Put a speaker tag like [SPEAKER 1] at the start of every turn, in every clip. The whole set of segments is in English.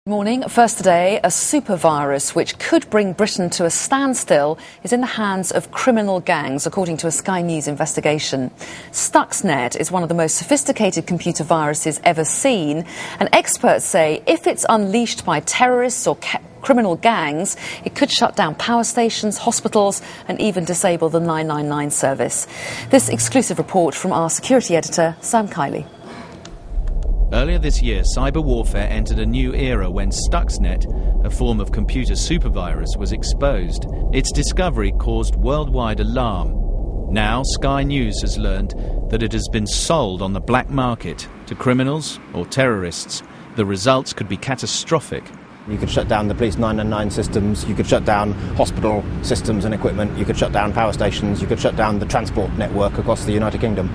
[SPEAKER 1] Morning. First today, a supervirus which could bring Britain to a standstill is in the hands of criminal gangs, according to a Sky News investigation. Stuxnet is one of the most sophisticated computer viruses ever seen, and experts say if it's unleashed by terrorists or criminal gangs, it could shut down power stations, hospitals, and even disable the 999 service. This exclusive report from our security editor, Sam Kiley.
[SPEAKER 2] Earlier this year, cyber warfare entered a new era when Stuxnet, a form of computer supervirus, was exposed. Its discovery caused worldwide alarm. Now, Sky News has learned that it has been sold on the black market to criminals or terrorists. The results could be catastrophic.
[SPEAKER 3] You could shut down the police 999 systems, you could shut down hospital systems and equipment, you could shut down power stations, you could shut down the transport network across the United Kingdom.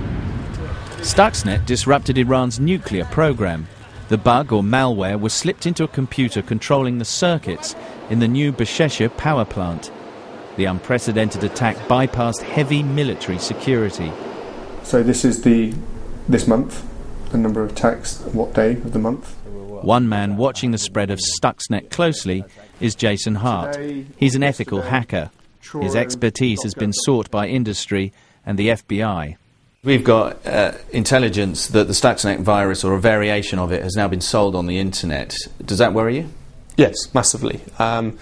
[SPEAKER 2] Stuxnet disrupted Iran's nuclear program. The bug or malware was slipped into a computer controlling the circuits in the new Beshesha power plant. The unprecedented attack bypassed heavy military security.
[SPEAKER 4] So this is this month, the number of attacks, what day of the month?
[SPEAKER 2] One man watching the spread of Stuxnet closely is Jason Hart. He's an ethical hacker. His expertise has been sought by industry and the FBI.
[SPEAKER 5] We've got intelligence that the Stuxnet virus, or a variation of it, has now been sold on the internet. Does that worry you?
[SPEAKER 4] Yes, massively. The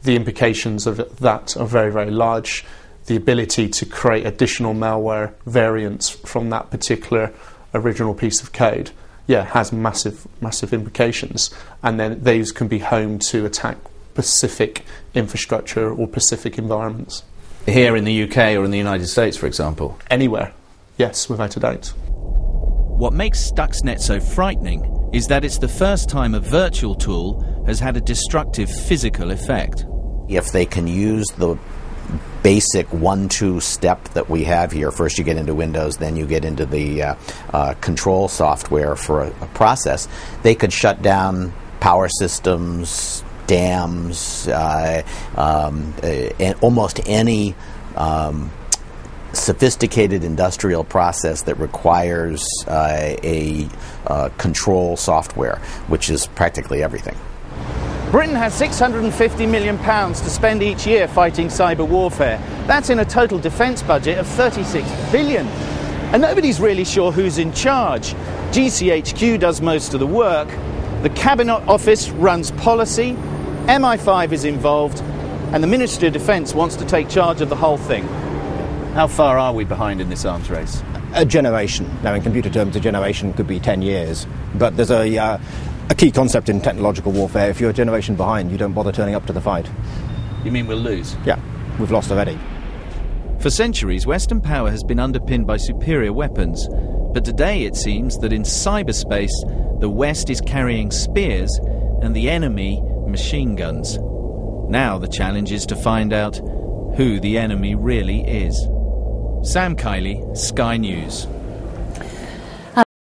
[SPEAKER 4] implications of that are very, very large. The ability to create additional malware variants from that particular original piece of code, has massive, massive implications. And then these can be home to attack specific infrastructure or specific environments.
[SPEAKER 5] Here in the UK or in the United States, for example?
[SPEAKER 4] Anywhere, yes, without a doubt.
[SPEAKER 2] What makes Stuxnet so frightening is that it's the first time a virtual tool has had a destructive physical effect.
[SPEAKER 6] If they can use the basic 1-2 step that we have here, first you get into Windows, then you get into the control software for a process, they could shut down power systems, dams, and almost any sophisticated industrial process that requires a control software, which is practically everything.
[SPEAKER 7] Britain has £650 million to spend each year fighting cyber warfare. That's in a total defence budget of £36 billion. And nobody's really sure who's in charge. GCHQ does most of the work, the Cabinet Office runs policy, MI5 is involved, and the Ministry of Defence wants to take charge of the whole thing.
[SPEAKER 5] How far are we behind in this arms race?
[SPEAKER 3] A generation. Now, in computer terms, a generation could be 10 years. But there's a key concept in technological warfare. If you're a generation behind, you don't bother turning up to the fight.
[SPEAKER 5] You mean we'll lose?
[SPEAKER 3] Yeah, we've lost already.
[SPEAKER 2] For centuries, Western power has been underpinned by superior weapons. But today it seems that in cyberspace, the West is carrying spears and the enemy machine guns. Now the challenge is to find out who the enemy really is. Sam Kiley, Sky News.